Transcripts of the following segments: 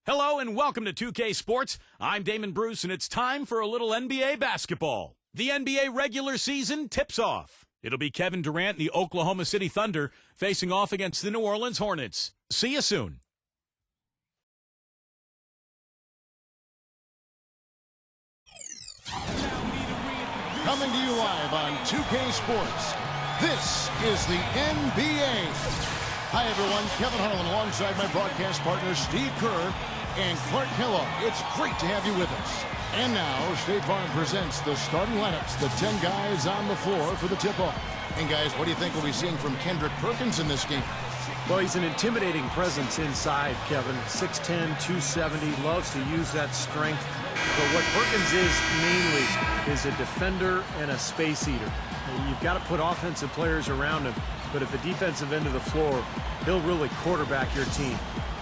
Hello and welcome to 2K Sports. I'm Damon Bruce and it's time for a little NBA basketball. The NBA regular season tips off. It'll be Kevin Durant and the Oklahoma City Thunder facing off against the New Orleans Hornets. See you soon. Coming to you live on 2K Sports, this is the NBA. Hi, everyone. Kevin Harlan alongside my broadcast partner, Steve Kerr and Clark Kellogg. It's great to have you with us. And now, State Farm presents the starting lineups, the 10 guys on the floor for the tip-off. And, guys, what do you think we'll be seeing from Kendrick Perkins in this game? Well, he's an intimidating presence inside, Kevin. 6'10", 270, loves to use that strength. But what Perkins is mainly is a defender and a space eater. You've got to put offensive players around him, but at the defensive end of the floor, he'll really quarterback your team.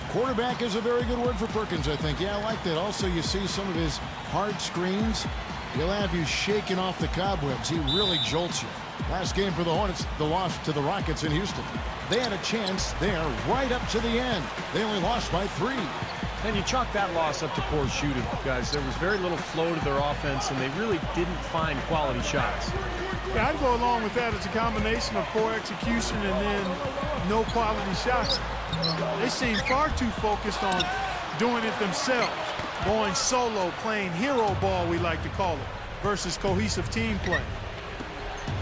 Quarterback is a very good word for Perkins, I think. Yeah, I like that. Also, you see some of his hard screens. He'll have you shaking off the cobwebs. He really jolts you. Last game for the Hornets, the loss to the Rockets in Houston. They had a chance there right up to the end. They only lost by 3. And you chalk that loss up to poor shooting, guys. There was very little flow to their offense, and they really didn't find quality shots. Yeah, I'd go along with that. It's a combination of poor execution and then no quality shots. They seem far too focused on doing it themselves, going solo, playing hero ball, we like to call it, versus cohesive team play.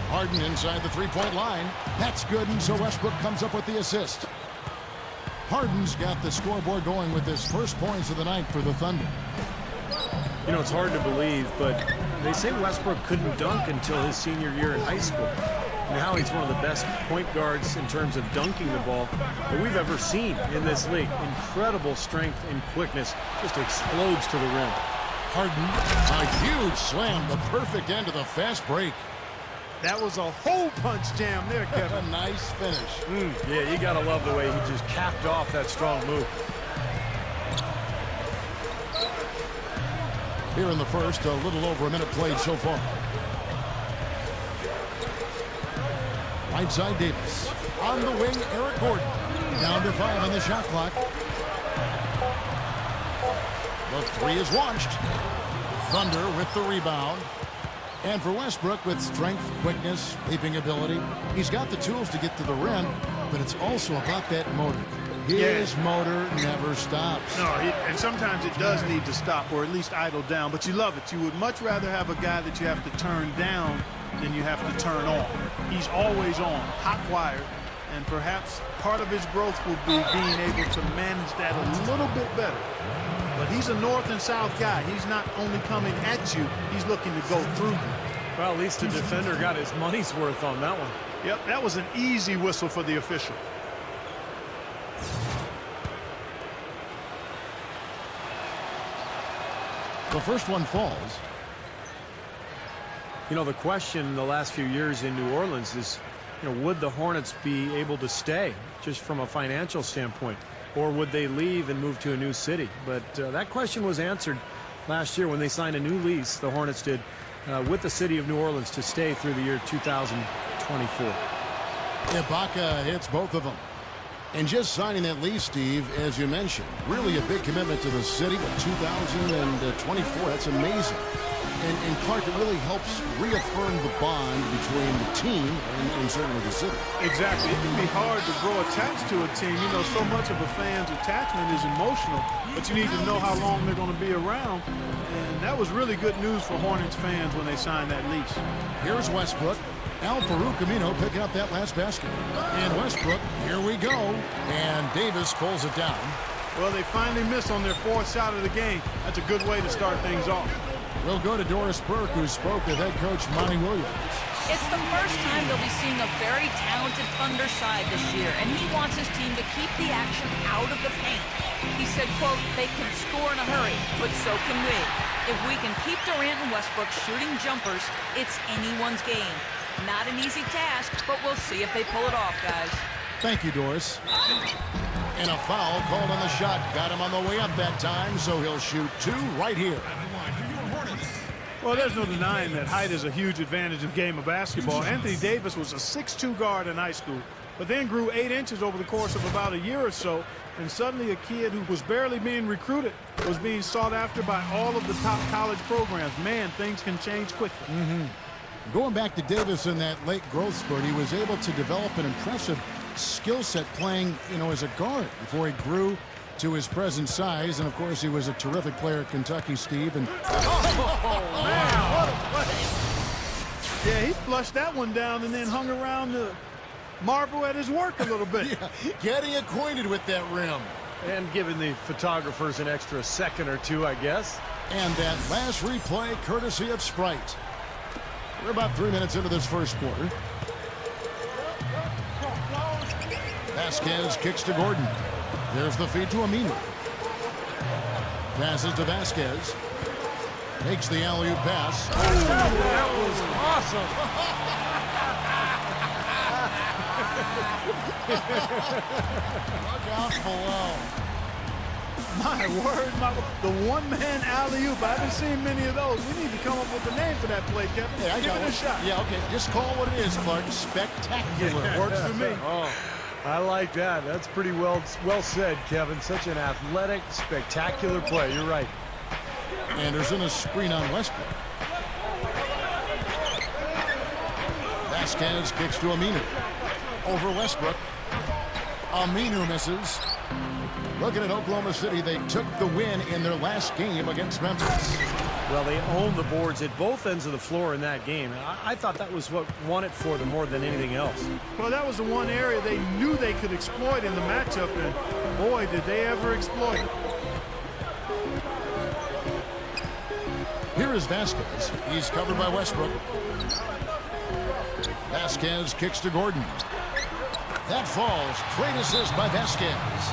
Harden inside the three-point line. That's good, and so Westbrook comes up with the assist. Harden's got the scoreboard going with his first points of the night for the Thunder. You know, it's hard to believe, but they say Westbrook couldn't dunk until his senior year in high school. Now he's one of the best point guards in terms of dunking the ball that we've ever seen in this league. Incredible strength and quickness, just explodes to the rim. Harden, a huge slam, the perfect end of the fast break. That was a hole punch jam there, Kevin. A nice finish. Yeah, you gotta love the way he just capped off that strong move. Here in the first, a little over a minute played so far. Right side Davis. On the wing, Eric Gordon. Down to 5 on the shot clock. The 3 is launched. Thunder with the rebound. And for Westbrook, with strength, quickness, leaping ability, he's got the tools to get to the rim, but it's also about that motor. His motor never stops. No, and sometimes it does need to stop or at least idle down, but you love it. You would much rather have a guy that you have to turn down than you have to turn on. He's always on, hot wired, and perhaps part of his growth will be being able to manage that a little bit better. But he's a north and south guy. He's not only coming at you, he's looking to go through you. Well, at least the defender got his money's worth on that one. Yep, that was an easy whistle for the official. The first one falls. You know, the question the last few years in New Orleans is, you know, would the Hornets be able to stay just from a financial standpoint? Or would they leave and move to a new city? But that question was answered last year when they signed a new lease, the Hornets did, with the city of New Orleans to stay through the year 2024. Ibaka hits both of them. And just signing that lease, Steve, as you mentioned, really a big commitment to the city. But 2024, that's amazing. And Clark, it really helps reaffirm the bond between the team and certainly the city. Exactly. It can be hard to grow attached to a team. You know, so much of a fan's attachment is emotional, but you need to know how long they're going to be around. And that was really good news for Hornets fans when they signed that lease. Here's Westbrook. Al-Farouq Amino picking up that last basket. And Westbrook, here we go. And Davis pulls it down. Well, they finally missed on their 4th shot of the game. That's a good way to start things off. We'll go to Doris Burke, who spoke with head coach Monty Williams. It's the first time they'll be seeing a very talented Thunder side this year, and he wants his team to keep the action out of the paint. He said, quote, they can score in a hurry, but so can we. If we can keep Durant and Westbrook shooting jumpers, it's anyone's game. Not an easy task, but we'll see if they pull it off, guys. Thank you, Doris. And a foul called on the shot. Got him on the way up that time, so he'll shoot 2 right here. Well, there's no denying that height is a huge advantage in the game of basketball. Anthony Davis was a 6'2" guard in high school. but then grew 8 inches over the course of about a year or so. And suddenly a kid who was barely being recruited was being sought after by all of the top college programs. Man, things can change quickly. Going back to Davis in that late growth spurt, he was able to develop an impressive skill set playing, as a guard before he grew to his present size. And of course, he was a terrific player at Kentucky, Steve. And Man, what a play. Yeah, he flushed that one down and then hung around to marvel at his work a little bit. yeah, getting acquainted with that rim. And giving the photographers an extra second or two, I guess. And that last replay courtesy of Sprite. We're about 3 minutes into this first quarter. Vasquez kicks to Gordon. There's the feed to Aminu. Passes to Vasquez. Makes the alley-oop pass. Oh, that was awesome. Look out below. My word, the one-man alley-oop. I haven't seen many of those. We need to come up with a name for that play, Kevin. Hey, I Give got it one. a shot. Yeah, okay. Just call it what it is, Clark. Spectacular. Works for me. Oh, I like that. That's pretty well said, Kevin. Such an athletic, spectacular play. You're right. Anderson a screen on Westbrook. Vasquez kicks to Aminu. Over Westbrook. Aminu misses. Looking at Oklahoma City, they took the win in their last game against Memphis. Well, they owned the boards at both ends of the floor in that game. I thought that was what won it for them more than anything else. Well, that was the one area they knew they could exploit in the matchup, and boy, did they ever exploit it. Here is Vasquez. He's covered by Westbrook. Vasquez kicks to Gordon. That falls. Great assist by Vasquez.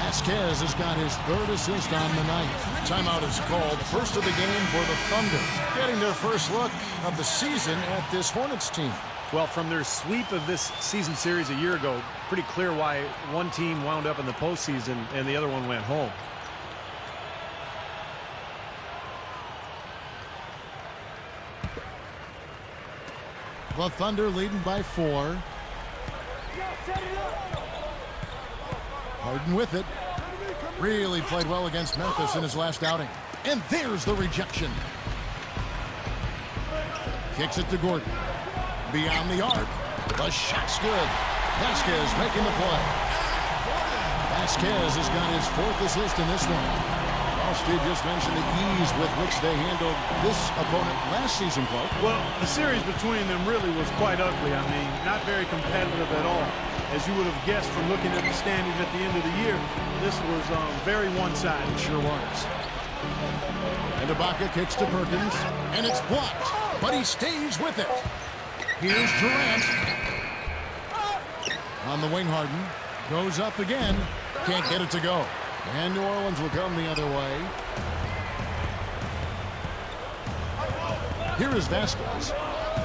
Vasquez has got his third assist on the night. Timeout is called. First of the game for the Thunder. Getting their first look of the season at this Hornets team. Well, from their sweep of this season series a year ago, pretty clear why one team wound up in the postseason and the other one went home. The Thunder leading by 4. Harden with it. Really played well against Memphis in his last outing. And there's the rejection. Kicks it to Gordon. Beyond the arc. The shot's good. Vasquez making the play. Vasquez has got his 4th assist in this one. Well, Steve just mentioned the ease with which they handled this opponent last season, Clark. Well, the series between them really was quite ugly. I mean, not very competitive at all. As you would have guessed from looking at the standings at the end of the year, this was very one-sided. It sure was. And Ibaka kicks to Perkins, and it's blocked, but he stays with it. Here's Durant. On the wing, Harden. Goes up again. Can't get it to go. And New Orleans will come the other way. Here is Vasquez.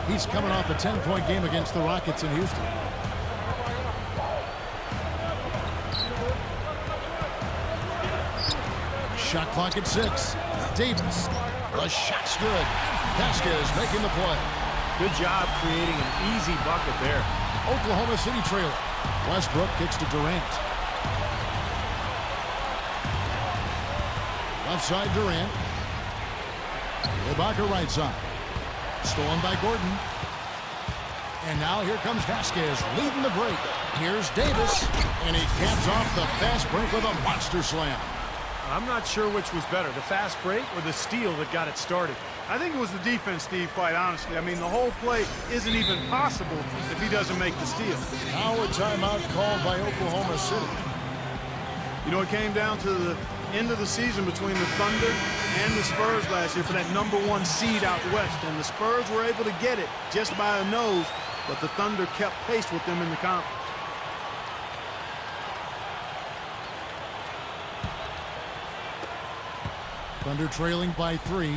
He's coming off a 10-point game against the Rockets in Houston. Shot clock at 6. Davis. The shot's good. Vasquez making the play. Good job creating an easy bucket there. Oklahoma City trailer. Westbrook kicks to Durant. Left side Durant. Ibaka right side. Stolen by Gordon. And now here comes Vasquez leading the break. Here's Davis. And he caps off the fast break with a monster slam. I'm not sure which was better, the fast break or the steal that got it started. I think it was the defense, Steve, quite honestly. I mean, the whole play isn't even possible if he doesn't make the steal. Now a timeout called by Oklahoma City. You know, it came down to the end of the season between the Thunder and the Spurs last year for that #1 seed out west. And the Spurs were able to get it just by a nose, but the Thunder kept pace with them in the conference. Thunder trailing by 3.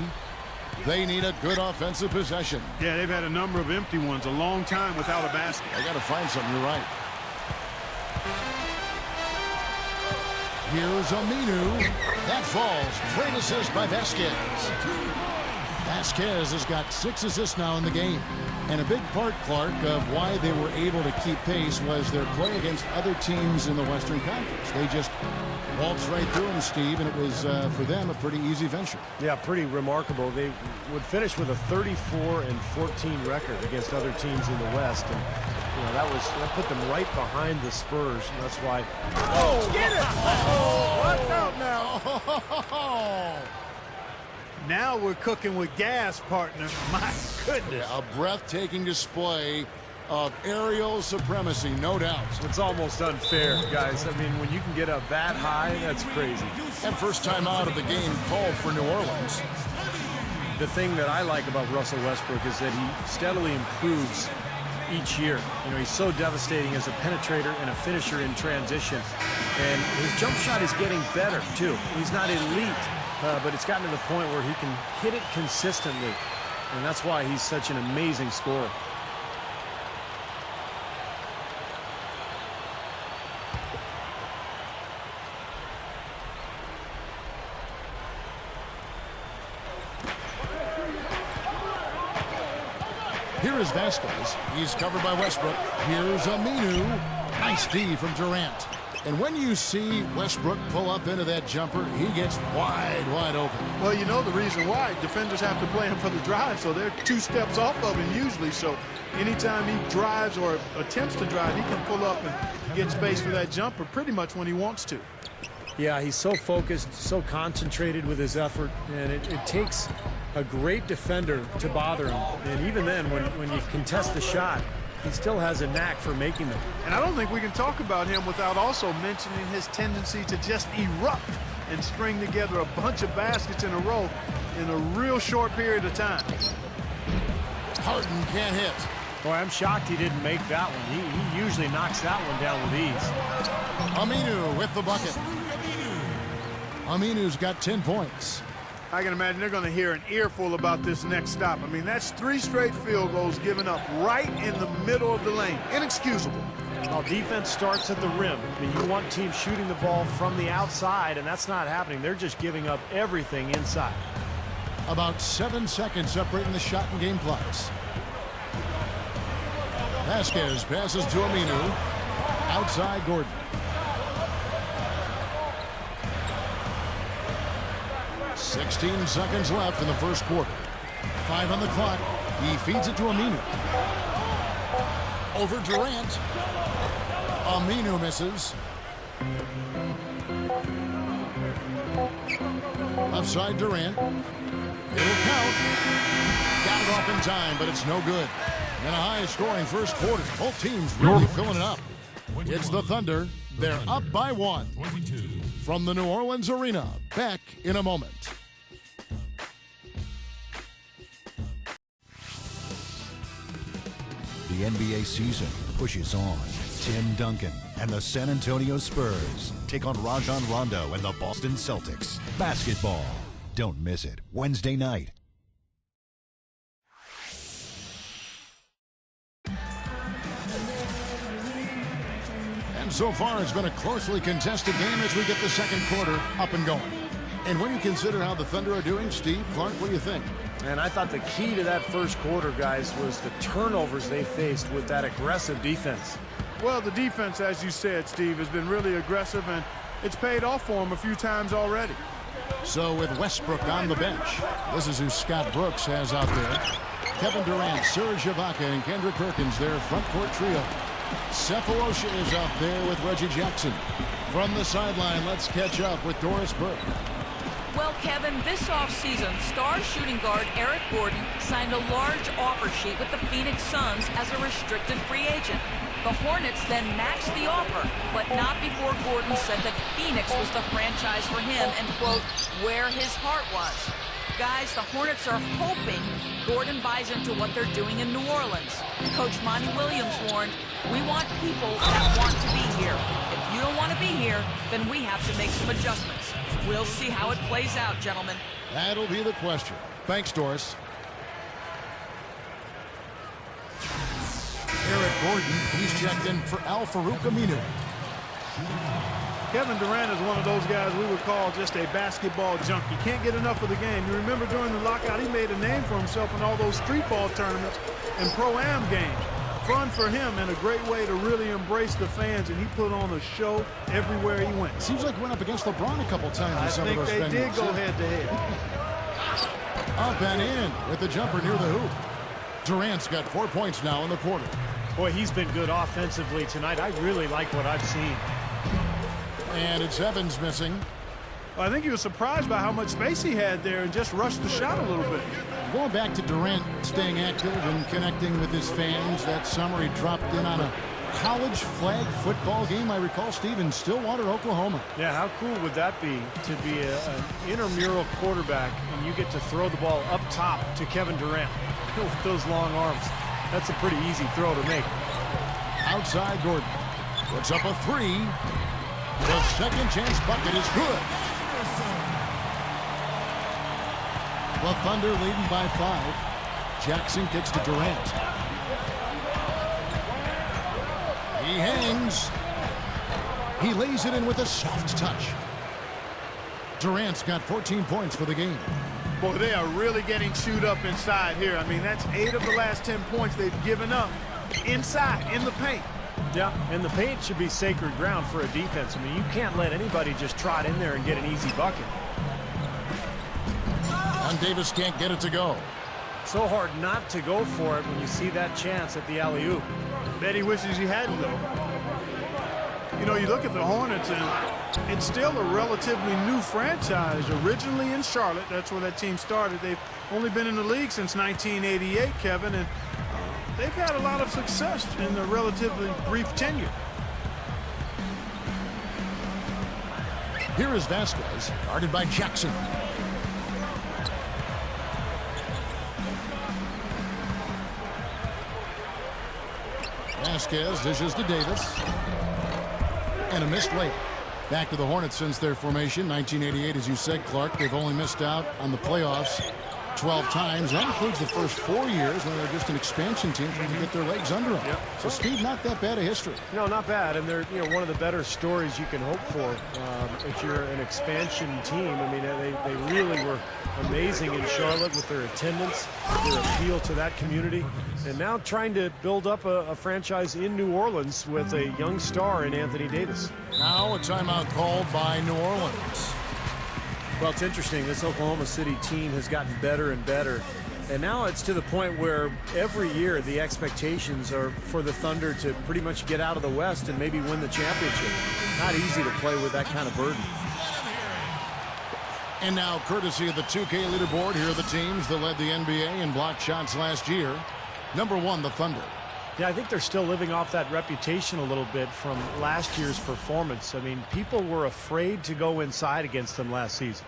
They need a good offensive possession. Yeah, they've had a number of empty ones, a long time without a basket. They got to find something. You're right. Here's Aminu. That falls. Great assist by Vasquez. Vasquez has got 6 assists now in the game. And a big part, Clark, of why they were able to keep pace was their play against other teams in the Western Conference. They just waltzed right through them, Steve, and it was, for them, a pretty easy venture. Yeah, pretty remarkable. They would finish with a 34-14 record against other teams in the West. And, you know, that put them right behind the Spurs, and that's why. Oh, get it! Oh, watch out now! Now we're cooking with gas, partner. My goodness. A breathtaking display of aerial supremacy, no doubt. It's almost unfair, guys. I mean, when you can get up that high, that's crazy. And first time out of the game called for New Orleans. The thing that I like about Russell Westbrook is that he steadily improves each year. You know, he's so devastating as a penetrator and a finisher in transition. And his jump shot is getting better, too. He's not elite, but it's gotten to the point where he can hit it consistently. And that's why he's such an amazing scorer. Here is Vasquez. He's covered by Westbrook. Here's Aminu. Nice D from Durant. And when you see Westbrook pull up into that jumper, he gets wide open. Well, you know the reason why. Defenders have to play him for the drive, so they're 2 steps off of him usually. So anytime he drives or attempts to drive, he can pull up and get space for that jumper pretty much when he wants to. Yeah, he's so focused, so concentrated with his effort, and it takes a great defender to bother him. And even then, when you contest the shot, he still has a knack for making them. And I don't think we can talk about him without also mentioning his tendency to just erupt and string together a bunch of baskets in a row in a real short period of time. Harden can't hit. Boy, I'm shocked he didn't make that one. He usually knocks that one down with ease. Aminu with the bucket. Aminu's got 10 points. I can imagine they're going to hear an earful about this next stop. I mean, that's 3 straight field goals given up right in the middle of the lane. Inexcusable. Well, defense starts at the rim. I mean, you want teams shooting the ball from the outside, and that's not happening. They're just giving up everything inside. About 7 seconds separating the shot and game clocks. Vasquez passes to Aminu. Outside Gordon. 16 seconds left in the first quarter. 5 on the clock. He feeds it to Aminu. Over Durant. Aminu misses. Left side Durant. It'll count. Got it off in time, but it's no good. And a high-scoring first quarter. Both teams really filling it up. It's the Thunder. They're up by 1. From the New Orleans Arena. Back in a moment. The NBA season pushes on. Tim Duncan and the San Antonio Spurs take on Rajon Rondo and the Boston Celtics. Basketball. Don't miss it. Wednesday night. And so far, it's been a closely contested game as we get the second quarter up and going. And when you consider how the Thunder are doing, Steve, Clark, what do you think? And I thought the key to that first quarter, guys, was the turnovers they faced with that aggressive defense. Well, the defense, as you said, Steve, has been really aggressive, and it's paid off for them a few times already. So with Westbrook on the bench, this is who Scott Brooks has out there. Kevin Durant, Serge Ibaka, and Kendrick Perkins, their front court trio. Cephalosha is out there with Reggie Jackson. From the sideline, let's catch up with Doris Burke. Well, Kevin, this offseason, star shooting guard Eric Gordon signed a large offer sheet with the Phoenix Suns as a restricted free agent. The Hornets then matched the offer, but not before Gordon said that Phoenix was the franchise for him and, quote, where his heart was. Guys, the Hornets are hoping Gordon buys into what they're doing in New Orleans. Coach Monty Williams warned, we want people that want to be here. If you don't want to be here, then we have to make some adjustments. We'll see how it plays out, gentlemen. That'll be the question. Thanks, Doris. Eric Gordon, he's checked in for Al Farouk Aminu. Kevin Durant is one of those guys we would call just a basketball junkie. Can't get enough of the game. You remember during the lockout, he made a name for himself in all those street ball tournaments and pro-am games. Fun for him and a great way to really embrace the fans, and he put on a show everywhere he went. Seems like he went up against LeBron a couple times in some of those venues. I think they did go head-to-head. Up and in with the jumper near the hoop. Durant's got 4 points now in the quarter. Boy, he's been good offensively tonight. I really like what I've seen. And it's Evans missing. Well, I think he was surprised by how much space he had there and just rushed the shot a little bit. Going back to Durant staying active and connecting with his fans. That summer he dropped in on a college flag football game, I recall, Steve, in Stillwater, Oklahoma. Yeah, how cool would that be to be an intramural quarterback and you get to throw the ball up top to Kevin Durant with those long arms. That's a pretty easy throw to make. Outside Gordon. Puts up a three. The second chance bucket is good. The Thunder leading by 5. Jackson kicks to Durant. He hangs. He lays it in with a soft touch. Durant's got 14 points for the game. Boy, they are really getting chewed up inside here. I mean, that's 8 of the last 10 points they've given up inside, in the paint. Yeah, and the paint should be sacred ground for a defense. I mean, you can't let anybody just trot in there and get an easy bucket. And Davis can't get it to go. So hard not to go for it when you see that chance at the alley-oop. Bet he wishes he hadn't, though. You know, you look at the Hornets, and it's still a relatively new franchise. Originally in Charlotte, that's where that team started. They've only been in the league since 1988, Kevin, and they've had a lot of success in a relatively brief tenure. Here is Vasquez, guarded by Jackson. Vasquez dishes to Davis. And a missed layup. Back to the Hornets since their formation, 1988, as you said, Clark. They've only missed out on the playoffs 12 times. That includes the first 4 years when they're just an expansion team trying to get their legs under them. Yep. So, Steve, not that bad a history. No, not bad. And they're one of the better stories you can hope for if you're an expansion team. I mean, they really were amazing in Charlotte with their attendance, their appeal to that community, and now trying to build up a franchise in New Orleans with a young star in Anthony Davis. Now a timeout called by New Orleans. Well, it's interesting. This Oklahoma City team has gotten better and better. And now it's to the point where every year the expectations are for the Thunder to pretty much get out of the West and maybe win the championship. Not easy to play with that kind of burden. And now, courtesy of the 2K leaderboard, here are the teams that led the NBA in block shots last year. Number 1, the Thunder. Yeah, I think they're still living off that reputation a little bit from last year's performance. I mean, people were afraid to go inside against them last season.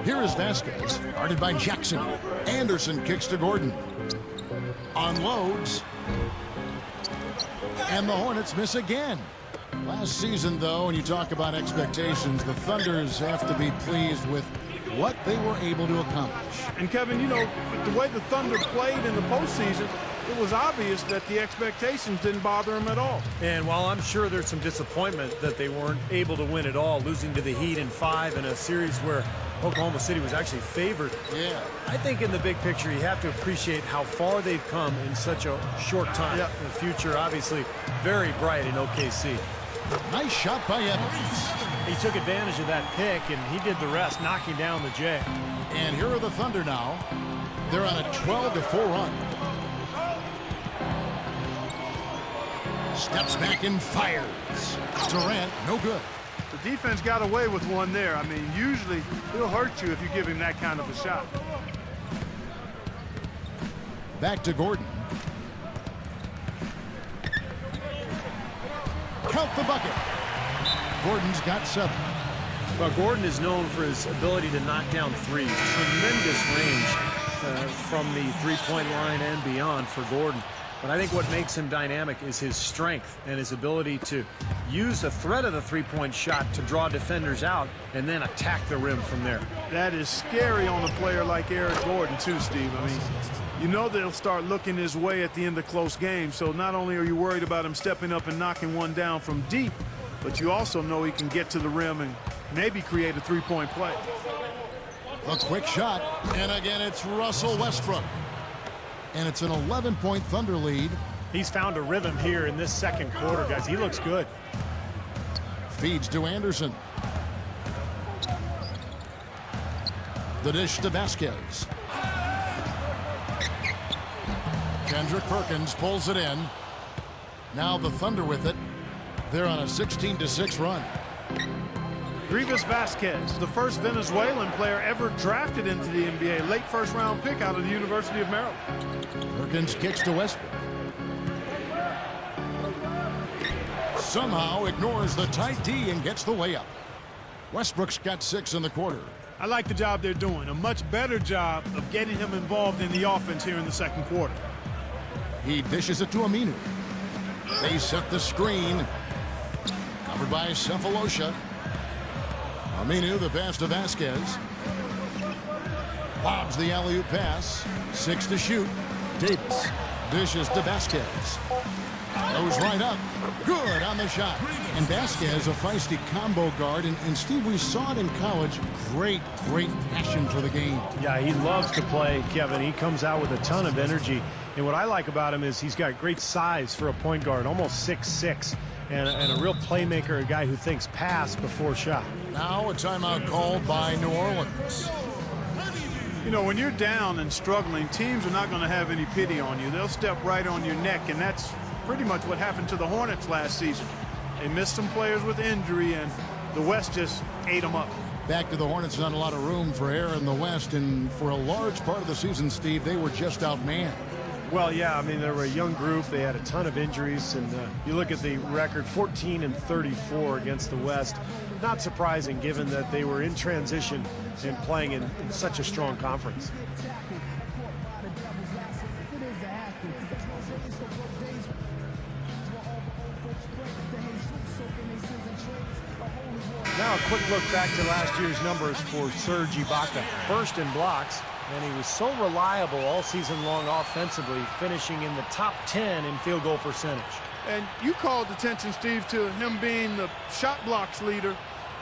Here is Vasquez, guarded by Jackson. Anderson kicks to Gordon. Unloads. And the Hornets miss again. Last season, though, when you talk about expectations, the Thunders have to be pleased with what they were able to accomplish. And, Kevin, you know, with the way the Thunder played in the postseason, it was obvious that the expectations didn't bother them at all. And while I'm sure there's some disappointment that they weren't able to win at all, losing to the Heat in 5 in a series where Oklahoma City was actually favored. Yeah. I think in the big picture, you have to appreciate how far they've come in such a short time. Yep. The future, obviously, very bright in OKC. Nice shot by Evans. He took advantage of that pick, and he did the rest, knocking down the J. And here are the Thunder now. They're on a 12-4 run. Steps back and fires. Durant, no good. The defense got away with one there. I mean, usually he'll hurt you if you give him that kind of a shot. Back to Gordon. Count the bucket. Gordon's got 7. Well, Gordon is known for his ability to knock down threes. Tremendous range from the three-point line and beyond for Gordon. But I think what makes him dynamic is his strength and his ability to use the threat of the three-point shot to draw defenders out and then attack the rim from there. That is scary on a player like Eric Gordon, too, Steve. I mean, You know they'll start looking his way at the end of close games. So not only are you worried about him stepping up and knocking one down from deep, but you also know he can get to the rim and maybe create a three-point play. A quick shot, and again it's Russell Westbrook. And it's an 11-point Thunder lead. He's found a rhythm here in this second quarter, guys. He looks good. Feeds to Anderson. The dish to Vasquez. Kendrick Perkins pulls it in. Now the Thunder with it. They're on a 16-6 run. Grievous Vasquez, the first Venezuelan player ever drafted into the NBA. Late first-round pick out of the University of Maryland. Perkins kicks to Westbrook. Somehow ignores the tight D and gets the layup. Westbrook's got 6 in the quarter. I like the job they're doing. A much better job of getting him involved in the offense here in the second quarter. He dishes it to Aminu. They set the screen. Covered by Cephalosha. Aminu, the pass to Vasquez. Lobs the alley-oop pass. 6 to shoot. Davis dishes to Vasquez. Goes right up. Good on the shot. And Vasquez, a feisty combo guard. And Steve, we saw it in college. Great passion for the game. Yeah, he loves to play, Kevin. He comes out with a ton of energy. And what I like about him is he's got great size for a point guard, almost 6'6", and a real playmaker, a guy who thinks pass before shot. Now a timeout called by New Orleans. You know, when you're down and struggling, teams are not going to have any pity on you. They'll step right on your neck, and that's pretty much what happened to the Hornets last season. They missed some players with injury, and the West just ate them up. Back to the Hornets, not a lot of room for error in the West, and for a large part of the season, Steve, they were just outmanned. Well, yeah, I mean, they were a young group. They had a ton of injuries, and you look at the record, 14-34 against the West. Not surprising, given that they were in transition and playing in such a strong conference. Now a quick look back to last year's numbers for Serge Ibaka. First in blocks, and he was so reliable all season long offensively, finishing in the top 10 in field goal percentage. And you called attention, Steve, to him being the shot blocks leader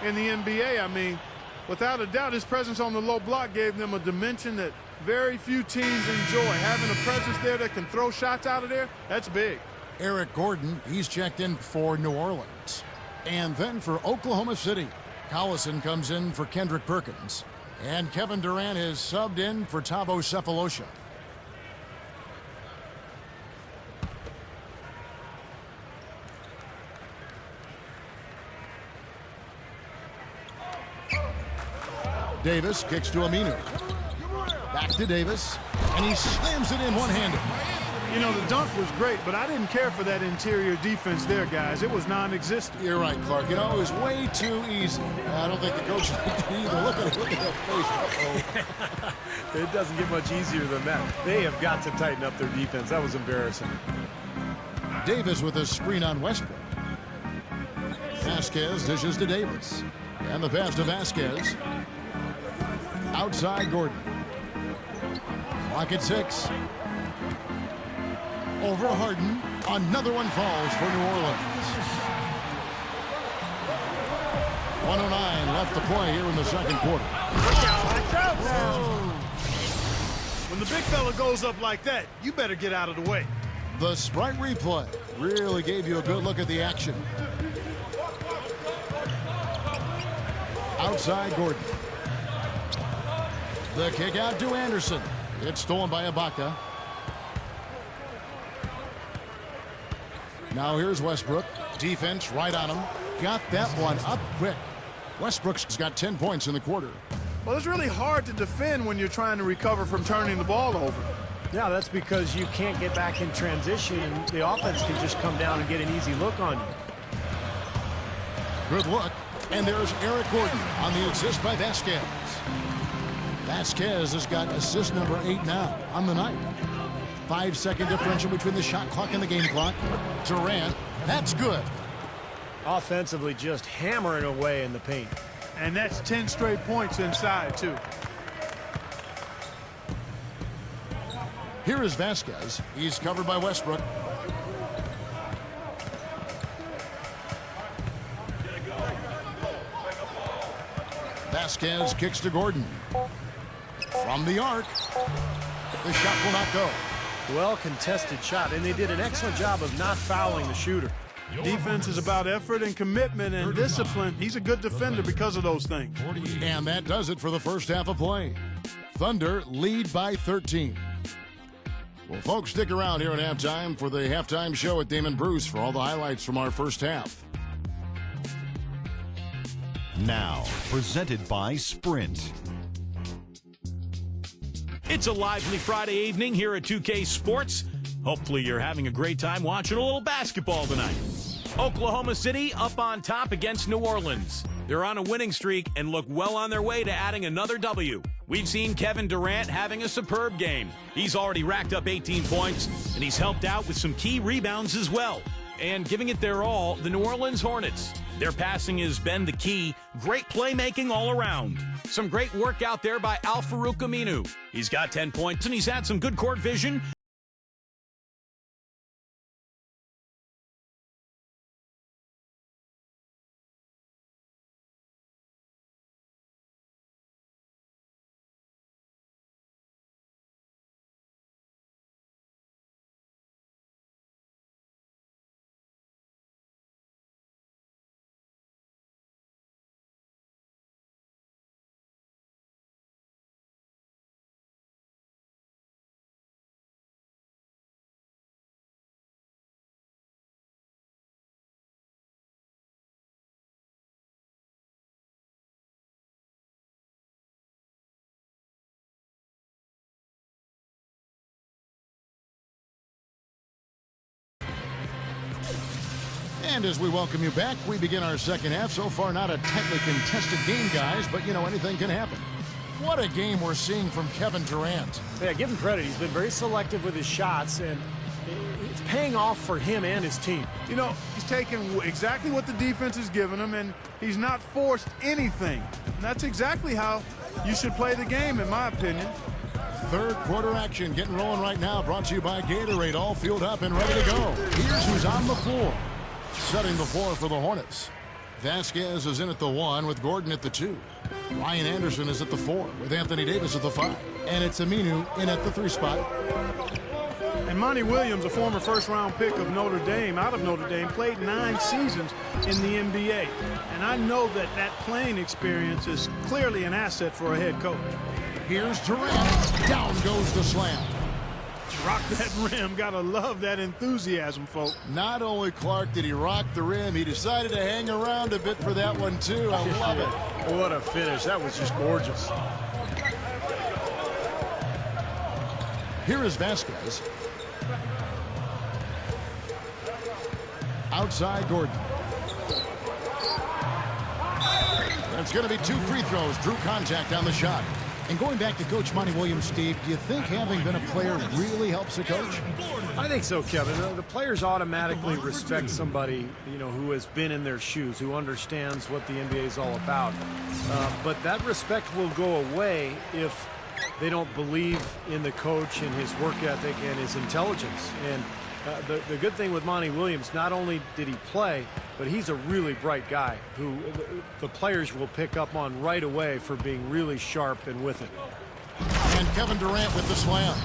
in the NBA. I mean, without a doubt, his presence on the low block gave them a dimension that very few teams enjoy. Having a presence there that can throw shots out of there, that's big. Eric Gordon, he's checked in for New Orleans. And then for Oklahoma City, Collison comes in for Kendrick Perkins. And Kevin Durant is subbed in for Thabo Cephalosha. Davis kicks to Aminu. Back to Davis, and he slams it in one-handed. You know, the dunk was great, but I didn't care for that interior defense there, guys. It was non-existent. You're right, Clark. You know, it was way too easy. I don't think the coach liked it either. Look at that face. It doesn't get much easier than that. They have got to tighten up their defense. That was embarrassing. Davis with a screen on Westbrook. Vasquez dishes to Davis. And the pass to Vasquez. Outside Gordon. Clock at 6. Over Harden. Another one falls for New Orleans. 1:09 left to play here in the second quarter. When the big fella goes up like that, you better get out of the way. The Sprite replay really gave you a good look at the action. Outside Gordon. The kick out to Anderson. It's stolen by Ibaka. Now here's Westbrook. Defense right on him. Got that one up quick. Westbrook's got 10 points in the quarter. Well, it's really hard to defend when you're trying to recover from turning the ball over. Yeah, that's because you can't get back in transition, and the offense can just come down and get an easy look on you. Good look. And there's Eric Gordon on the assist by Vasquez. Vasquez has got assist number 8 now on the night. 5-second differential between the shot clock and the game clock. Durant, that's good. Offensively, just hammering away in the paint. And that's 10 straight points inside, too. Here is Vasquez. He's covered by Westbrook. Vasquez kicks to Gordon. From the arc. The shot will not go. Well contested shot, and they did an excellent job of not fouling the shooter. Defense is about effort and commitment and discipline. He's a good defender because of those things. And that does it for the first half of play. Thunder lead by 13. Well, folks, stick around here at halftime for the halftime show at Damon Bruce for all the highlights from our first half. Now, presented by Sprint. It's a lively Friday evening here at 2K Sports. Hopefully you're having a great time watching a little basketball tonight. Oklahoma City up on top against New Orleans. They're on a winning streak and look well on their way to adding another W. We've seen Kevin Durant having a superb game. He's already racked up 18 points, and he's helped out with some key rebounds as well. And giving it their all, the New Orleans Hornets. Their passing has been the key. Great playmaking all around. Some great work out there by Al-Farouq Aminu. He's got 10 points, and he's had some good court vision. And as we welcome you back, we begin our second half. So far, not a tightly contested game, guys, but, you know, anything can happen. What a game we're seeing from Kevin Durant. Yeah, give him credit. He's been very selective with his shots, and it's paying off for him and his team. You know, he's taking exactly what the defense is giving him, and he's not forced anything. And that's exactly how you should play the game, in my opinion. Third quarter action getting rolling right now, brought to you by Gatorade, all fueled up and ready to go. Here's who's on the floor. Setting the floor for the Hornets. Vasquez is in at the 1 with Gordon at the 2. Ryan Anderson is at the 4 with Anthony Davis at the 5. And it's Aminu in at the 3 spot. And Monty Williams, a former first-round pick of Notre Dame, out of Notre Dame, played 9 seasons in the NBA. And I know that that playing experience is clearly an asset for a head coach. Here's Durant. Down goes the slam. Rock that rim. Gotta love that enthusiasm, folks. Not only, Clark, did he rock the rim, he decided to hang around a bit for that one, too. I love it. What a finish. That was just gorgeous. Here is Vasquez. Outside Gordon. And it's going to be 2 free throws. Drew contact on the shot. And going back to Coach Monty Williams, Steve, do you think having been a player really helps a coach? I think so, Kevin. The players automatically respect somebody, you know, who has been in their shoes, who understands what the NBA is all about. But that respect will go away if they don't believe in the coach and his work ethic and his intelligence. And the good thing with Monty Williams, not only did he play, but he's a really bright guy who the players will pick up on right away for being really sharp and with it. And Kevin Durant with the slam.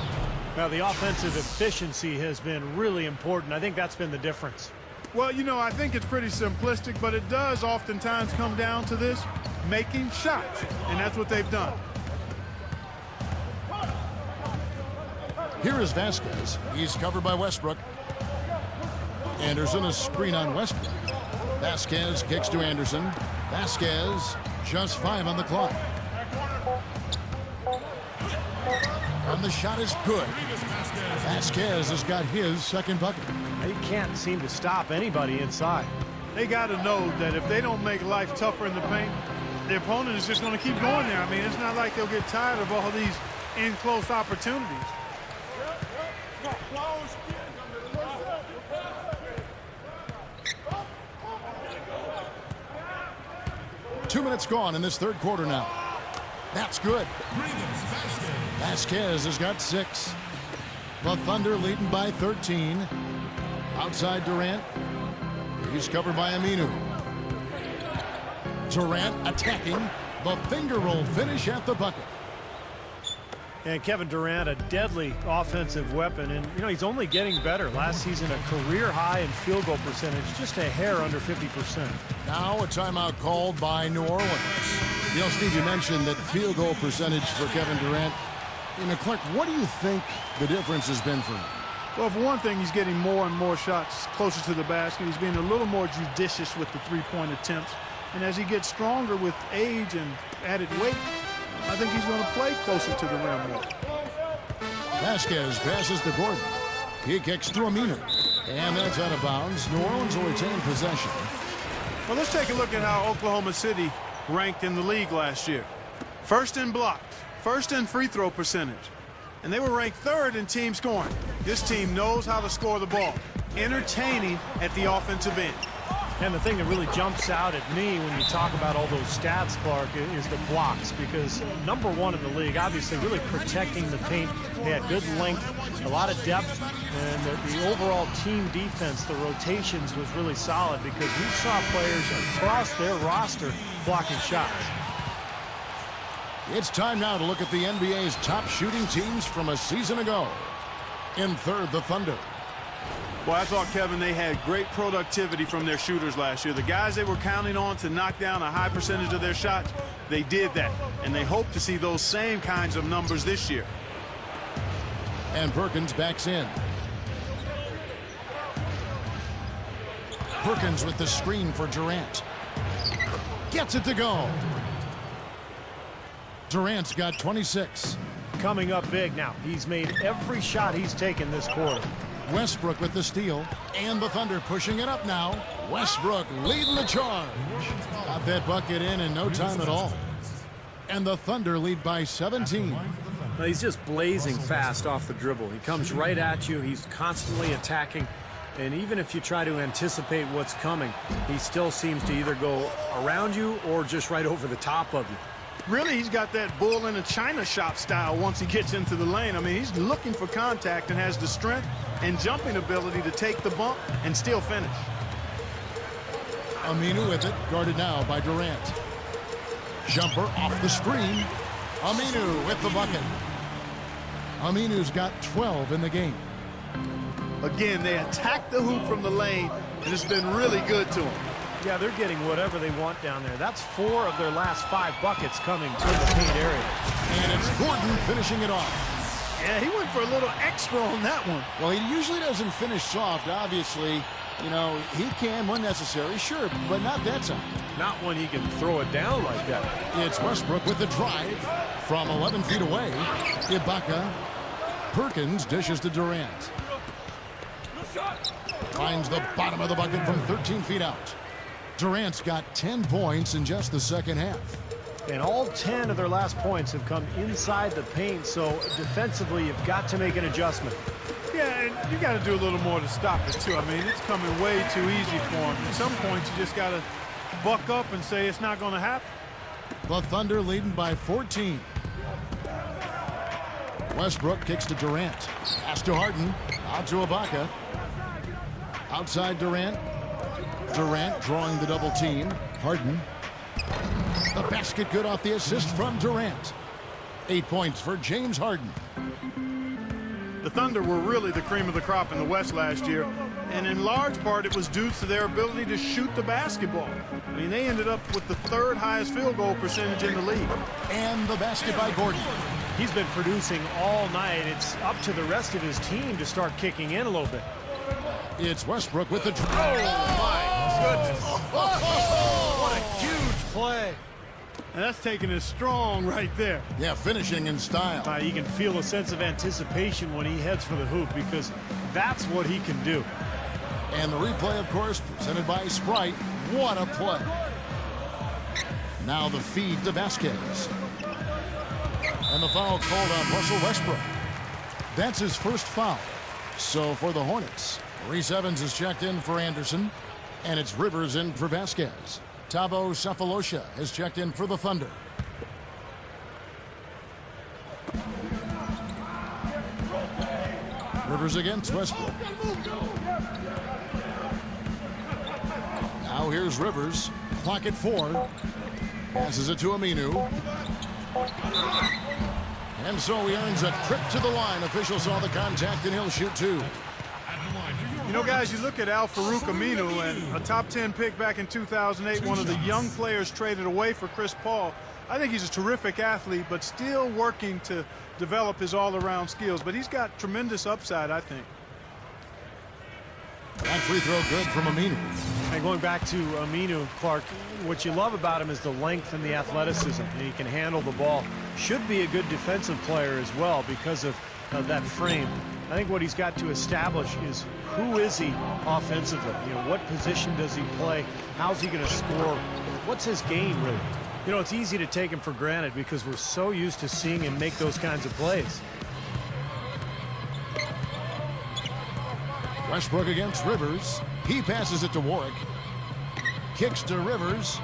Now, the offensive efficiency has been really important. I think that's been the difference. Well, you know, I think it's pretty simplistic, but it does oftentimes come down to this, making shots. And that's what they've done. Here is Vasquez. He's covered by Westbrook. Anderson, a screen on Westbrook. Vasquez kicks to Anderson. Vasquez, just 5 on the clock. And the shot is good. Vasquez has got his second bucket. He can't seem to stop anybody inside. They got to know that if they don't make life tougher in the paint, the opponent is just going to keep going there. I mean, it's not like they'll get tired of all these in-close opportunities. 2 minutes gone in this third quarter now. That's good. Vasquez has got 6. The Thunder leading by 13. Outside Durant. He's covered by Aminu. Durant attacking. The finger roll finish at the bucket. And Kevin Durant, a deadly offensive weapon. And, you know, he's only getting better. Last season, a career high in field goal percentage, just a hair under 50%. Now a timeout called by New Orleans. You know, Steve, you mentioned that field goal percentage for Kevin Durant. You know, Clark, what do you think the difference has been for him? Well, for one thing, he's getting more and more shots closer to the basket. He's being a little more judicious with the three-point attempts. And as he gets stronger with age and added weight, I think he's going to play closer to the rim more. Vasquez passes to Gordon. He kicks to Aminu. And that's out of bounds. New Orleans will retain possession. Well, let's take a look at how Oklahoma City ranked in the league last year. First in blocks, first in free throw percentage. And they were ranked third in team scoring. This team knows how to score the ball. Entertaining at the offensive end. And the thing that really jumps out at me when you talk about all those stats, Clark, is the blocks. Because number one in the league, obviously really protecting the paint. They had good length, a lot of depth, and the overall team defense, the rotations was really solid because we saw players across their roster blocking shots. It's time now to look at the NBA's top shooting teams from a season ago. In third, the Thunder. Well, I thought, Kevin, they had great productivity from their shooters last year. The guys they were counting on to knock down a high percentage of their shots, they did that. And they hope to see those same kinds of numbers this year. And Perkins backs in. Perkins with the screen for Durant. Gets it to go. Durant's got 26. Coming up big now. He's made every shot he's taken this quarter. Westbrook with the steal, and the Thunder pushing it up now. Westbrook leading the charge. Got that bucket in no time at all. And the Thunder lead by 17. Well, he's just blazing fast off the dribble. He comes right at you. He's constantly attacking. And even if you try to anticipate what's coming, he still seems to either go around you or just right over the top of you. Really, he's got that bull in a china shop style once he gets into the lane. I mean, he's looking for contact and has the strength and jumping ability to take the bump and still finish. Aminu with it, guarded now by Durant. Jumper off the screen. Aminu with the bucket. Aminu's got 12 in the game. Again, they attack the hoop from the lane, and it's been really good to them. Yeah, they're getting whatever they want down there. That's 4 of their last 5 buckets coming to the paint area. And it's Gordon finishing it off. Yeah, he went for a little extra on that one. Well, he usually doesn't finish soft, obviously. You know, he can when necessary, sure, but not that time. Not when he can throw it down like that. It's Westbrook with the drive from 11 feet away. Ibaka. Perkins dishes to Durant. Finds the bottom of the bucket from 13 feet out. Durant's got 10 points in just the second half. And all 10 of their last points have come inside the paint, so defensively you've got to make an adjustment. Yeah, and you got to do a little more to stop it, too. I mean, it's coming way too easy for him. At some points, you just got to buck up and say it's not going to happen. The Thunder leading by 14. Westbrook kicks to Durant. Pass to Harden. Out to Ibaka. Outside Durant. Durant drawing the double team. Harden. The basket good off the assist from Durant. 8 points for James Harden. The Thunder were really the cream of the crop in the West last year, and in large part it was due to their ability to shoot the basketball. I mean, they ended up with the 3rd highest field goal percentage in the league. And the basket by Gordon. He's been producing all night. It's up to the rest of his team to start kicking in a little bit. It's Westbrook with the drive. Oh, my goodness. What a huge play. And that's taking it strong right there. Yeah, finishing in style. You can feel a sense of anticipation when he heads for the hoop because that's what he can do. And the replay, of course, presented by Sprite. What a play. Now the feed to Vasquez. And the foul called on Russell Westbrook. That's his first foul. So for the Hornets, Reese Evans is checked in for Anderson, and it's Rivers in for Vasquez. Thabo Sefolosha has checked in for the Thunder. Rivers against Westbrook. Now here's Rivers. Clock at 4. Passes it to Aminu. And so he earns a trip to the line. Officials saw the contact, and he'll shoot 2. You know, guys, you look at Al-Farouq Aminu, and a top 10 pick back in 2008, one of the young players traded away for Chris Paul. I think he's a terrific athlete, but still working to develop his all-around skills. But he's got tremendous upside, I think. That free throw good from Aminu. And going back to Aminu, Clark, what you love about him is the length and the athleticism. And he can handle the ball. Should be a good defensive player as well because of that frame. I think what he's got to establish is who is he offensively? You know, what position does he play? How's he going to score? What's his game, really? You know, it's easy to take him for granted because we're so used to seeing him make those kinds of plays. Westbrook against Rivers. He passes it to Warwick. Kicks to Rivers.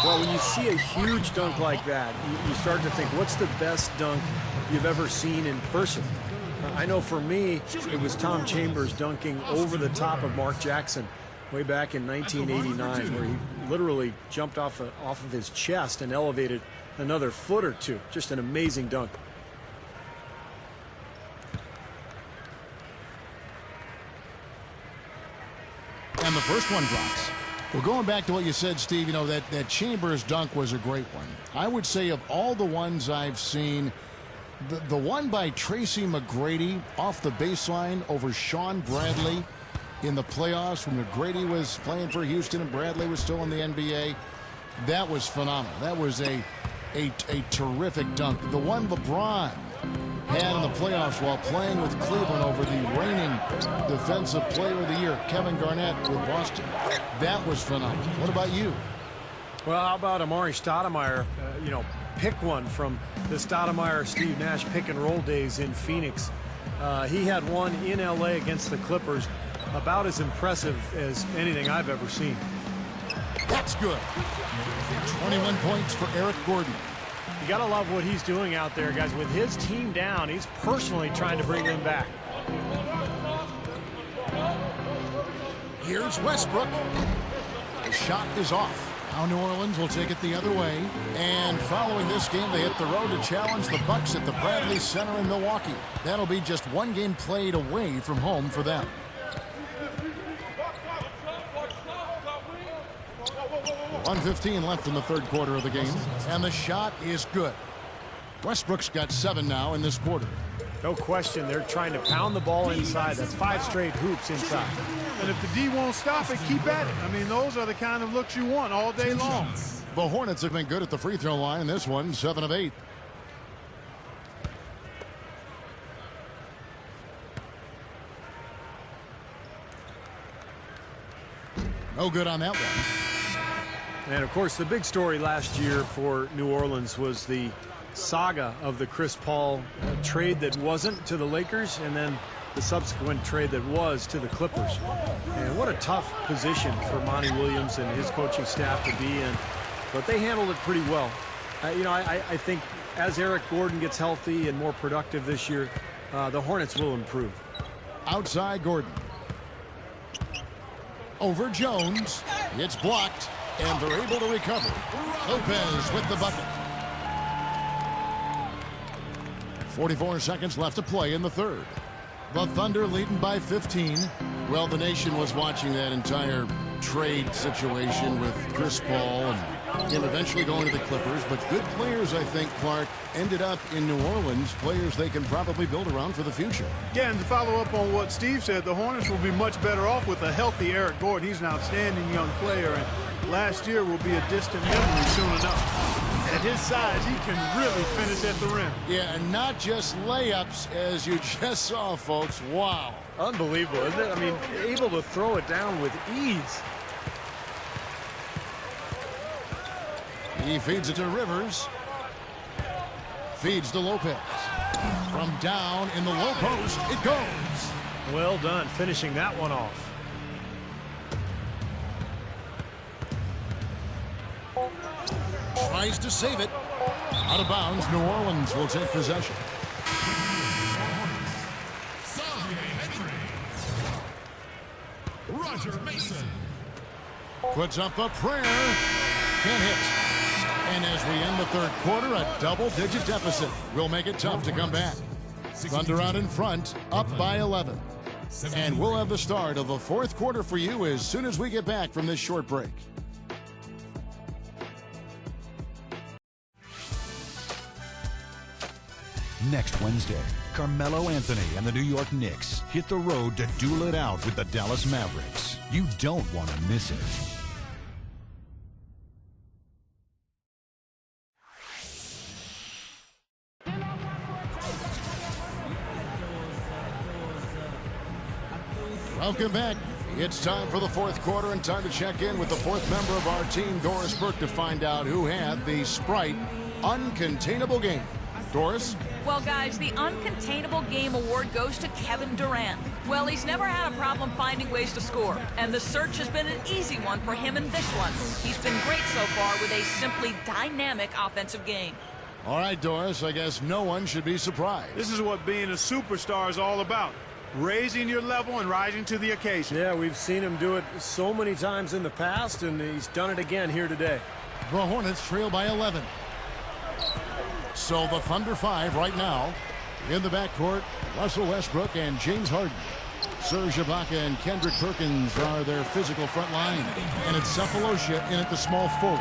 Well, when you see a huge dunk like that, you start to think, what's the best dunk you've ever seen in person? I know for me, it was Tom Chambers dunking over the top of Mark Jackson way back in 1989, where he literally jumped off of his chest and elevated another foot or two. Just an amazing dunk. And the first one drops. Well, going back to what you said, Steve, you know, that Chambers dunk was a great one. I would say of all the ones I've seen, the one by Tracy McGrady off the baseline over Sean Bradley in the playoffs when McGrady was playing for Houston and Bradley was still in the NBA, that was phenomenal. That was a terrific dunk. The one LeBron had in the playoffs while playing with Cleveland over the reigning Defensive Player of the Year, Kevin Garnett with Boston. That was phenomenal. What about you? Well, how about Amari Stoudemire? You know, pick one from the Stoudemire-Steve Nash pick-and-roll days in Phoenix. He had one in L.A. against the Clippers, about as impressive as anything I've ever seen. That's good. 21 points for Eric Gordon. You got to love what he's doing out there, guys. With his team down, he's personally trying to bring them back. Here's Westbrook. The shot is off. Now New Orleans will take it the other way. And following this game, they hit the road to challenge the Bucks at the Bradley Center in Milwaukee. That'll be just one game played away from home for them. .1:15 left in the third quarter of the game. And the shot is good. Westbrook's got 7 now in this quarter. No question, they're trying to pound the ball inside. That's 5 straight hoops inside. And if the D won't stop it, keep at it. I mean, those are the kind of looks you want all day long. The Hornets have been good at the free throw line. This one, 7 of 8. No good on that one. And of course, the big story last year for New Orleans was the saga of the Chris Paul trade that wasn't to the Lakers, and then the subsequent trade that was to the Clippers. And what a tough position for Monty Williams and his coaching staff to be in. But they handled it pretty well. You know, I think as Eric Gordon gets healthy and more productive this year, the Hornets will improve. Outside Gordon. Over Jones. It's blocked, and they're able to recover. Lopez with the bucket. 44 seconds left to play in the third. The Thunder leading by 15. Well, the nation was watching that entire trade situation with Chris Paul and him eventually going to the Clippers. But good players, I think, Clark, ended up in New Orleans. Players they can probably build around for the future. Yeah, and to follow up on what Steve said, the Hornets will be much better off with a healthy Eric Gordon. He's an outstanding young player, and last year will be a distant memory soon enough. At his size, he can really finish at the rim. Yeah, and not just layups, as you just saw, folks. Wow. Unbelievable, isn't it? I mean, able to throw it down with ease. He feeds it to Rivers. Feeds to Lopez. From down in the low post, it goes. Well done, finishing that one off. Tries to save it. Out of bounds, New Orleans will take possession. Roger Mason. Puts up a prayer. Can't hit. And as we end the third quarter, a double-digit deficit will make it tough to come back. Thunder out in front, up by 11. And we'll have the start of the fourth quarter for you as soon as we get back from this short break. Next Wednesday, Carmelo Anthony and the New York Knicks hit the road to duel it out with the Dallas Mavericks. You don't want to miss it. Welcome back. It's time for the fourth quarter and time to check in with the fourth member of our team, Doris Burke, to find out who had the Sprite Uncontainable Game. Doris? Well, guys, the Uncontainable Game award goes to Kevin Durant. Well, he's never had a problem finding ways to score, and the search has been an easy one for him in this one. He's been great so far with a simply dynamic offensive game. All right, Doris, I guess no one should be surprised. This is what being a superstar is all about. Raising your level and rising to the occasion. Yeah, we've seen him do it so many times in the past, and he's done it again here today. The Hornets trail by 11. So the Thunder 5 right now. In the backcourt, Russell Westbrook and James Harden. Serge Ibaka and Kendrick Perkins are their physical front line. And it's Cephalosha in at the small forward.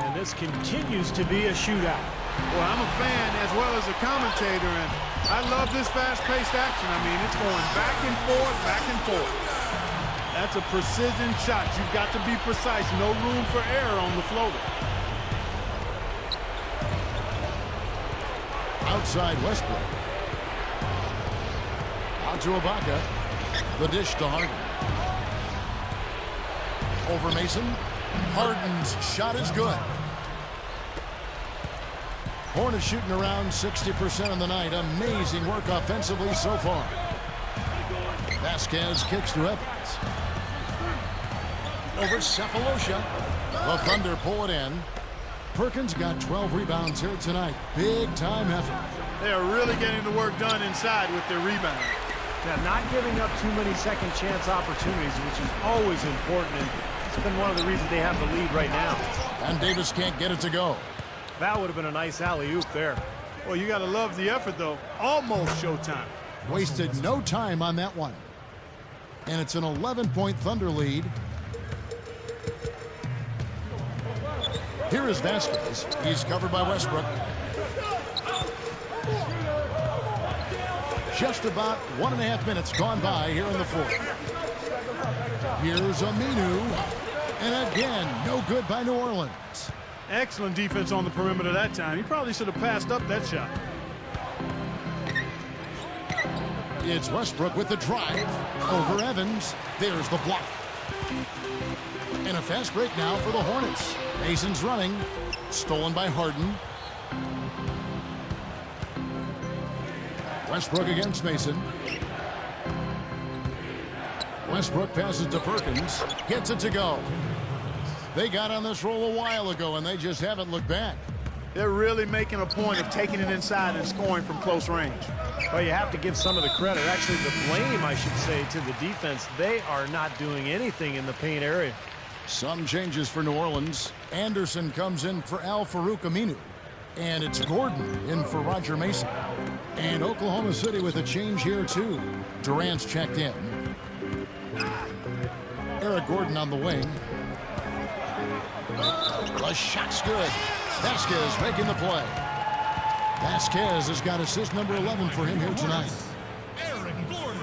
And this continues to be a shootout. Well, I'm a fan as well as a commentator, and I love this fast-paced action. I mean, it's going back and forth, back and forth. That's a precision shot. You've got to be precise. No room for error on the floater. Outside Westbrook. Out to Ibaka. The dish to Harden. Over Mason. Harden's shot is good. Hornets shooting around 60% on the night. Amazing work offensively so far. Vasquez kicks to Evans. Over Cephalosha. The Thunder pull it in. Perkins got 12 rebounds here tonight. Big time effort. They are really getting the work done inside with their rebound. Now, not giving up too many second chance opportunities, which is always important, and it's been one of the reasons they have the lead right now. And Davis can't get it to go. That would have been a nice alley-oop there. Well, you got to love the effort, though. Almost showtime. Wasted no time on that one. And it's an 11-point Thunder lead. Here is Vasquez. He's covered by Westbrook. Just about 1.5 minutes gone by here in the fourth. Here's Aminu. And again, no good by New Orleans. Excellent defense on the perimeter that time. He probably should have passed up that shot. It's Westbrook with the drive. Over Evans. There's the block. And a fast break now for the Hornets. Mason's running. Stolen by Harden. Westbrook against Mason. Westbrook passes to Perkins. Gets it to go. They got on this roll a while ago, and they just haven't looked back. They're really making a point of taking it inside and scoring from close range. Well, you have to give some of the credit, actually the blame, I should say, to the defense. They are not doing anything in the paint area. Some changes for New Orleans. Anderson comes in for Al-Farouq Aminu. And it's Gordon in for Roger Mason. And Oklahoma City with a change here, too. Durant's checked in. Eric Gordon on the wing. The shot's good. Vasquez making the play. Vasquez has got assist number 11 for him here tonight.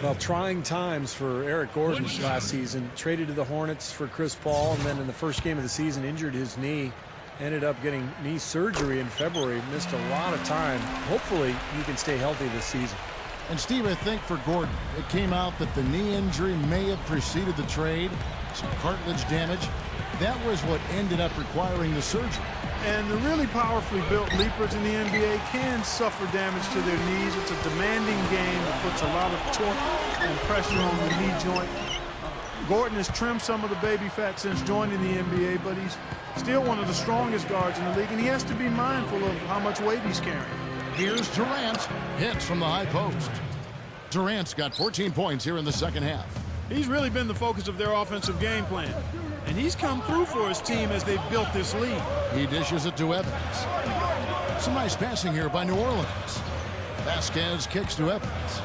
Well, trying times for Eric Gordon last season. Traded to the Hornets for Chris Paul, and then in the first game of the season injured his knee. Ended up getting knee surgery in February. Missed a lot of time. Hopefully he can stay healthy this season. And Steve, I think for Gordon, it came out that the knee injury may have preceded the trade. Some cartilage damage. That was what ended up requiring the surgery. And the really powerfully built leapers in the NBA can suffer damage to their knees. It's a demanding game that puts a lot of torque and pressure on the knee joint. Gordon has trimmed some of the baby fat since joining the NBA, but he's still one of the strongest guards in the league, and he has to be mindful of how much weight he's carrying. Here's Durant. Hits from the high post. Durant's got 14 points here in the second half. He's really been the focus of their offensive game plan. And he's come through for his team as they've built this lead. He dishes it to Evans. Some nice passing here by New Orleans. Vasquez kicks to Evans.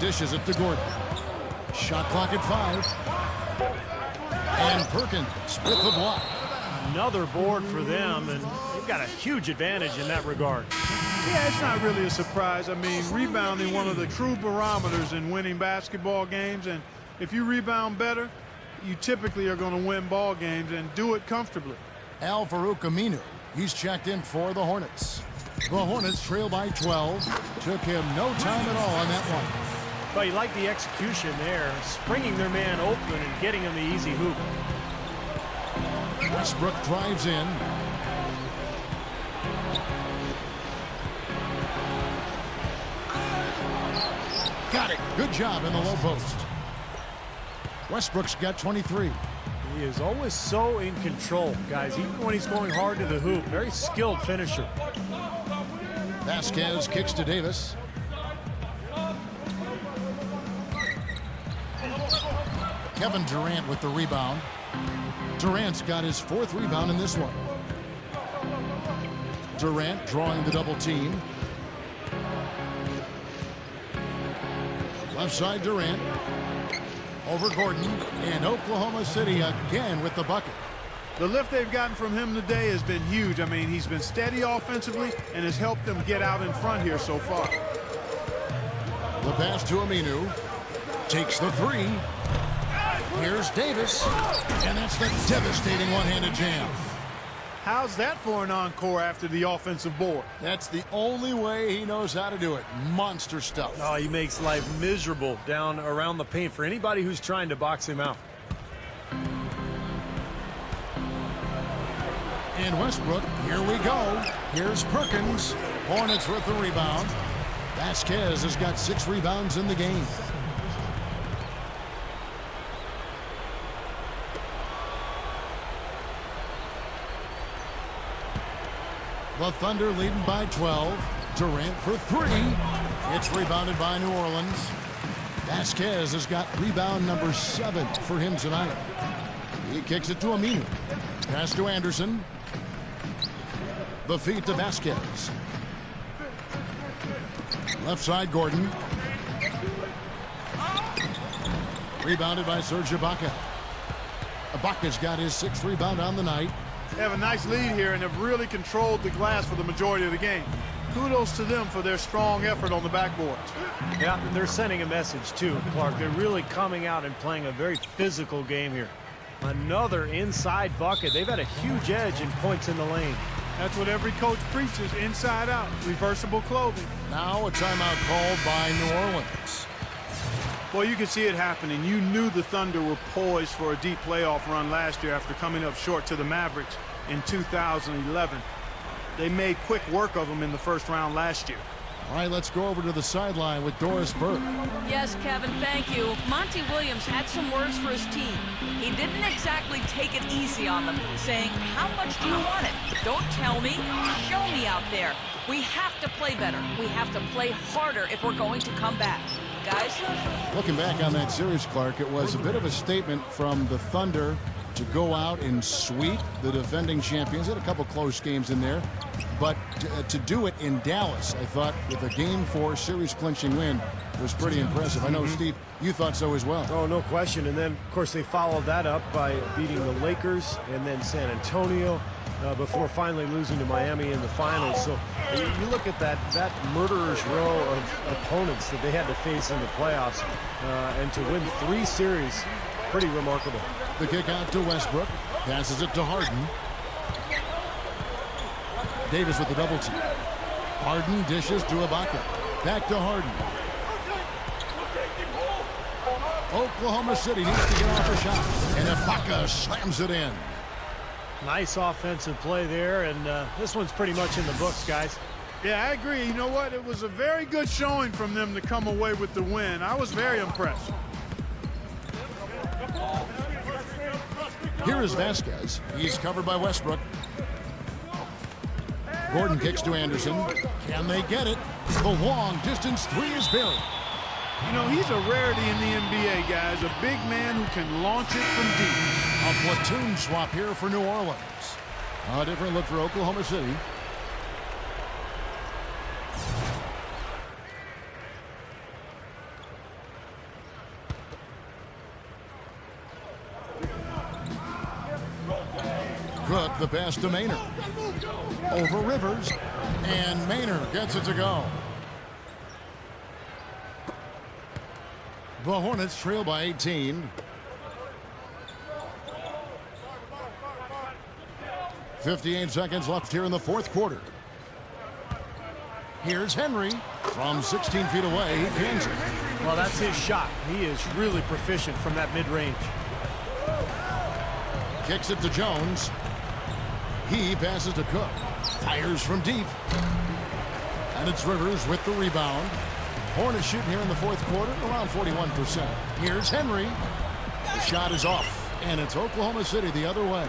Dishes it to Gordon. Shot clock at 5. And Perkins with the block. Another board for them, and they've got a huge advantage in that regard. Yeah, it's not really a surprise. I mean, rebounding one of the true barometers in winning basketball games. And if you rebound better, you typically are going to win ball games and do it comfortably. Al-Farouq Aminu. He's checked in for the Hornets. The Hornets trail by 12. Took him no time at all on that one. But you like the execution there, springing their man open and getting him the easy hoop. Westbrook drives in. Got it. Good job in the low post. Westbrook's got 23. He is always so in control, guys, even when he's going hard to the hoop. Very skilled finisher. Vasquez kicks to Davis. Kevin Durant with the rebound. Durant's got his 4th rebound in this one. Durant drawing the double team. Left side Durant. Over Gordon. And Oklahoma City again with the bucket. The lift they've gotten from him today has been huge. I mean, he's been steady offensively and has helped them get out in front here so far. The pass to Aminu. Takes the 3. Here's Davis. And that's the devastating one-handed jam. How's that for an encore after the offensive board? That's the only way he knows how to do it. Monster stuff. Oh, he makes life miserable down around the paint for anybody who's trying to box him out. And Westbrook, here we go. Here's Perkins. Hornets with the rebound. Vasquez has got 6 rebounds in the game. The Thunder leading by 12. Durant for 3. It's rebounded by New Orleans. Vasquez has got rebound number 7 for him tonight. He kicks it to Aminu. Pass to Anderson. The feed to Vasquez. Left side Gordon. Rebounded by Serge Ibaka. Ibaka's got his 6th rebound on the night. They have a nice lead here and have really controlled the glass for the majority of the game. Kudos to them for their strong effort on the backboards. Yeah, and they're sending a message too, Clark. They're really coming out and playing a very physical game here. Another inside bucket. They've had a huge edge in points in the lane. That's what every coach preaches, inside out, reversible clothing. Now a timeout called by New Orleans. Well, you can see it happening. You knew the Thunder were poised for a deep playoff run last year after coming up short to the Mavericks in 2011. They made quick work of them in the first round last year. All right, let's go over to the sideline with Doris Burke. Yes, Kevin, thank you. Monty Williams had some words for his team. He didn't exactly take it easy on them, saying, how much do you want it? Don't tell me. Show me out there. We have to play better. We have to play harder if we're going to come back. Guys? Looking back on that series, Clark, it was a bit of a statement from the Thunder to go out and sweep the defending champions. Had a couple close games in there. But to do it in Dallas, I thought, with a Game 4 series-clinching win, was pretty impressive. I know, Steve, you thought so as well. Oh, no question. And then, of course, they followed that up by beating the Lakers and then San Antonio before finally losing to Miami in the finals. So you look at that murderer's row of opponents that they had to face in the playoffs, and to win 3 series, pretty remarkable. The kick out to Westbrook. Passes it to Harden. Davis with the double team. Harden dishes to Ibaka. Back to Harden. Oklahoma City needs to get off a shot. And Ibaka slams it in. Nice offensive play there, and this one's pretty much in the books, guys. Yeah, I agree. You know what? It was a very good showing from them to come away with the win. I was very impressed. Here is Vasquez. He's covered by Westbrook. Gordon kicks to Anderson. Can they get it? The long distance 3 is buried. You know, he's a rarity in the NBA, guys. A big man who can launch it from deep. A platoon swap here for New Orleans. A different look for Oklahoma City. Cook, the pass to Maynard. Over Rivers. And Maynard gets it to go. The Hornets trail by 18. 58 seconds left here in the fourth quarter. Here's Henry. From 16 feet away, he cans it. Well, that's his shot. He is really proficient from that mid-range. Kicks it to Jones. He passes to Cook. Fires from deep. And it's Rivers with the rebound. Hornets shooting here in the fourth quarter around 41%. Here's Henry. The shot is off. And it's Oklahoma City the other way.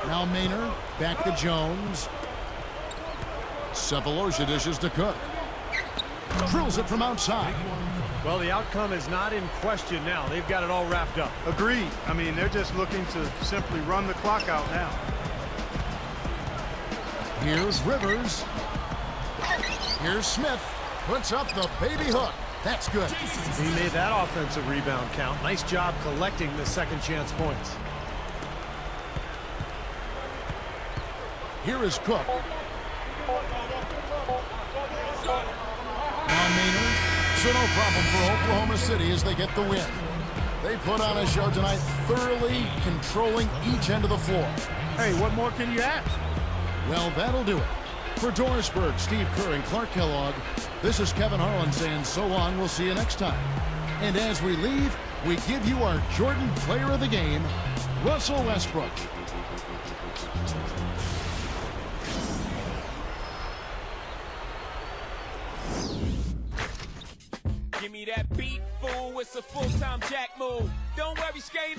Now Maynard. Back to Jones. Cephalosha dishes to Cook. Drills it from outside. Well, the outcome is not in question now. They've got it all wrapped up. Agreed. I mean, they're just looking to simply run the clock out now. Here's Rivers. Here's Smith. Puts up the baby hook. That's good. He made that offensive rebound count. Nice job collecting the second chance points. Here is Cook. Now Maynard. So no problem for Oklahoma City as they get the win. They put on a show tonight, thoroughly controlling each end of the floor. Hey, what more can you ask? Well, that'll do it. For Dorisberg, Steve Kerr, and Clark Kellogg, this is Kevin Harlan saying so long. We'll see you next time. And as we leave, we give you our Jordan Player of the Game, Russell Westbrook. Give me that beat, fool. It's a full-time jack move. Don't worry, skate.